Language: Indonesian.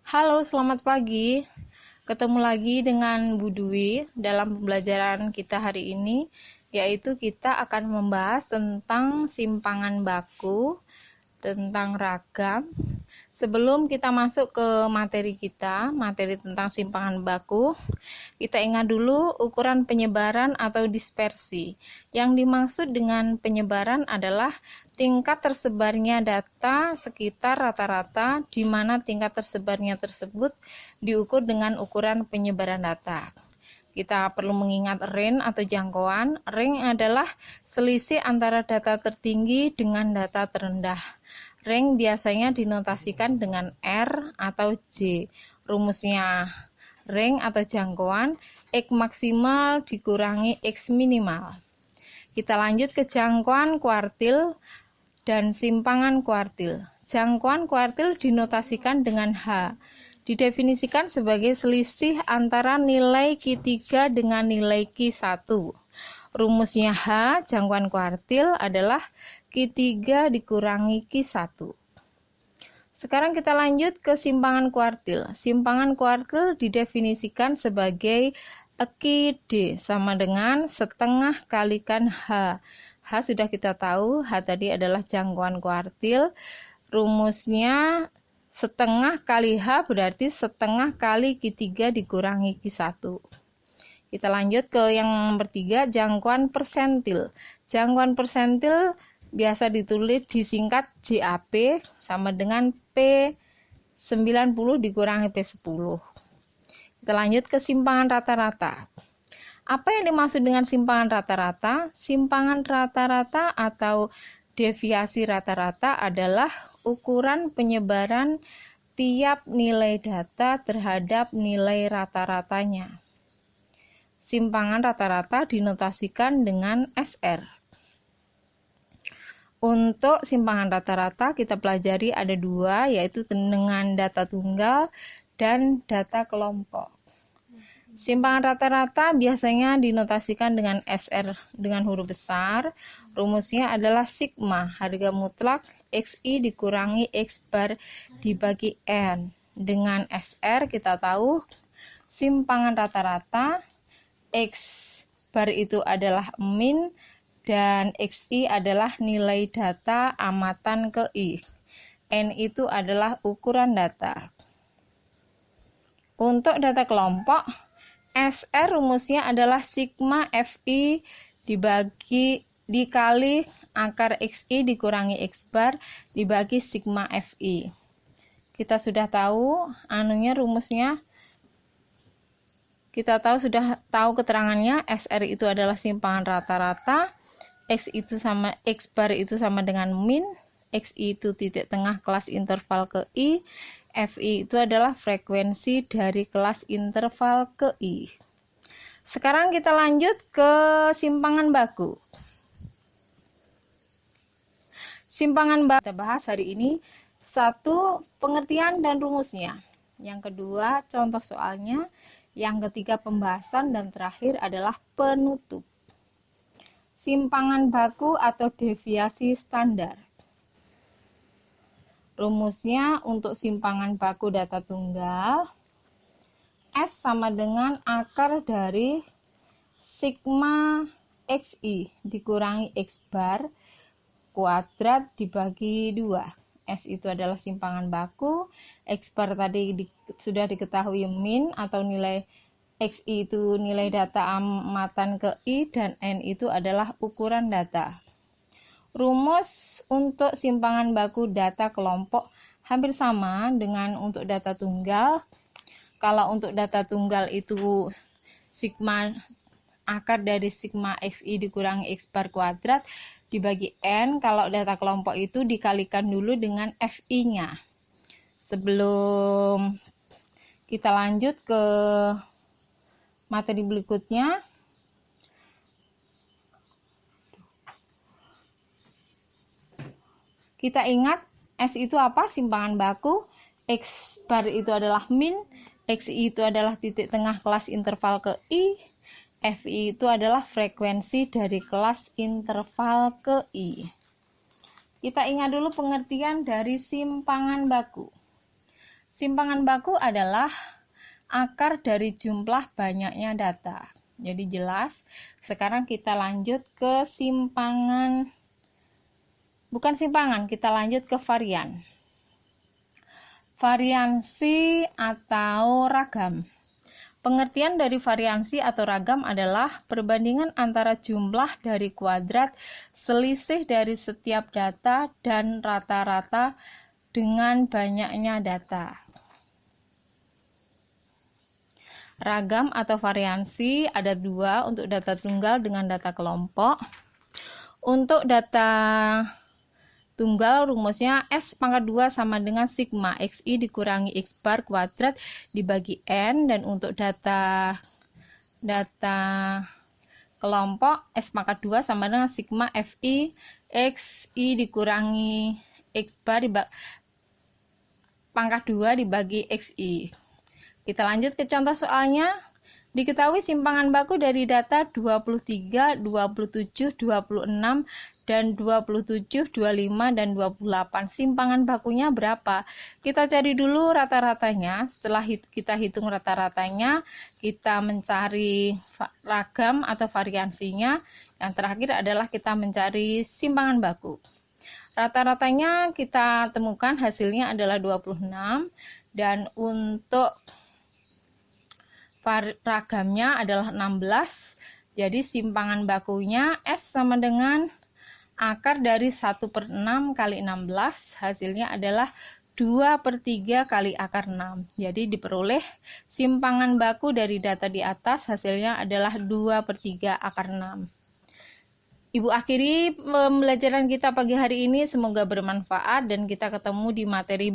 Halo, selamat pagi. Ketemu lagi dengan Bu Dwi dalam pembelajaran kita hari ini, yaitu kita akan membahas tentang simpangan baku, tentang ragam. Sebelum kita masuk ke materi kita, materi tentang simpangan baku, kita ingat dulu ukuran penyebaran atau dispersi. Yang dimaksud dengan penyebaran adalah tingkat tersebarnya data sekitar rata-rata, di mana tingkat tersebarnya tersebut diukur dengan ukuran penyebaran data. Kita perlu mengingat range atau jangkauan. Range adalah selisih antara data tertinggi dengan data terendah. Range biasanya dinotasikan dengan R atau J. Rumusnya range atau jangkauan X maksimal dikurangi X minimal. Kita lanjut ke jangkauan kuartil dan simpangan kuartil. Jangkauan kuartil dinotasikan dengan H. Didefinisikan sebagai selisih antara nilai Q3 dengan nilai Q1. Rumusnya H, jangkauan kuartil adalah Q3 dikurangi Q1. Sekarang kita lanjut ke simpangan kuartil. Simpangan kuartil didefinisikan sebagai Q_D sama dengan setengah kalikan H. H sudah kita tahu, H tadi adalah jangkauan kuartil. Rumusnya setengah kali H berarti setengah kali Q3 dikurangi Q1. Kita lanjut ke yang nomor 3, jangkauan persentil. Jangkauan persentil biasa ditulis disingkat JAP sama dengan P90 dikurangi P10. Kita lanjut ke simpangan rata-rata. Apa yang dimaksud dengan simpangan rata-rata? Simpangan rata-rata atau deviasi rata-rata adalah ukuran penyebaran tiap nilai data terhadap nilai rata-ratanya. Simpangan rata-rata dinotasikan dengan SR. Untuk simpangan rata-rata kita pelajari ada dua, yaitu dengan data tunggal dan data kelompok. Simpangan rata-rata biasanya dinotasikan dengan SR dengan huruf besar. Rumusnya adalah sigma, harga mutlak XI dikurangi X bar dibagi N. Dengan SR kita tahu simpangan rata-rata X bar itu adalah min dan XI adalah nilai data amatan ke I. N itu adalah ukuran data. Untuk data kelompok, SR rumusnya adalah sigma FI dikali akar XI dikurangi X bar dibagi sigma FI. Kita sudah tahu rumusnya. Kita sudah tahu keterangannya. SR itu adalah simpangan rata-rata, X bar itu sama dengan min, XI itu titik tengah kelas interval ke I, FI itu adalah frekuensi dari kelas interval ke I. Sekarang kita lanjut ke simpangan baku. Simpangan baku kita bahas hari ini. 1. Pengertian dan rumusnya. Yang kedua, contoh soalnya. Yang ketiga, pembahasan. Dan terakhir adalah penutup. Simpangan baku atau deviasi standar. Rumusnya untuk simpangan baku data tunggal, S sama dengan akar dari sigma XI dikurangi X bar kuadrat dibagi 2. S itu adalah simpangan baku, X bar tadi sudah diketahui min atau nilai XI itu nilai data amatan ke I, dan N itu adalah ukuran data. Rumus untuk simpangan baku data kelompok hampir sama dengan untuk data tunggal. Kalau untuk data tunggal itu sigma akar dari sigma XI dikurangi X bar kuadrat dibagi N. Kalau data kelompok itu dikalikan dulu dengan FI-nya. Sebelum kita lanjut ke materi berikutnya, kita ingat S itu apa? Simpangan baku. X bar itu adalah min, XI itu adalah titik tengah kelas interval ke I, FI itu adalah frekuensi dari kelas interval ke I. Kita ingat dulu pengertian dari simpangan baku. Simpangan baku adalah akar dari jumlah banyaknya data. Jadi jelas. Sekarang kita lanjut ke kita lanjut ke varian. Variansi atau ragam. Pengertian dari variansi atau ragam adalah perbandingan antara jumlah dari kuadrat, selisih dari setiap data, dan rata-rata dengan banyaknya data. Ragam atau variansi ada dua, untuk data tunggal dengan data kelompok. Untuk data tunggal rumusnya S⁻² sama dengan sigma XI dikurangi X bar kuadrat dibagi N, dan untuk data kelompok S⁻² sama dengan sigma FI XI dikurangi X bar pangkat 2 dibagi XI. Kita lanjut ke contoh soalnya. Diketahui simpangan baku dari data 23, 27, 26, dan 27, 25, dan 28. Simpangan bakunya berapa? Kita cari dulu rata-ratanya. Setelah kita hitung rata-ratanya, kita mencari ragam atau variansinya. Yang terakhir adalah kita mencari simpangan baku. Rata-ratanya kita temukan hasilnya adalah 26, dan untuk ragamnya adalah 16. Jadi simpangan bakunya S sama dengan akar dari 1/6 kali 16, hasilnya adalah 2/3 kali akar 6. Jadi diperoleh simpangan baku dari data di atas, hasilnya adalah 2/3 akar 6. Ibu akhiri pembelajaran kita pagi hari ini, semoga bermanfaat dan kita ketemu di materi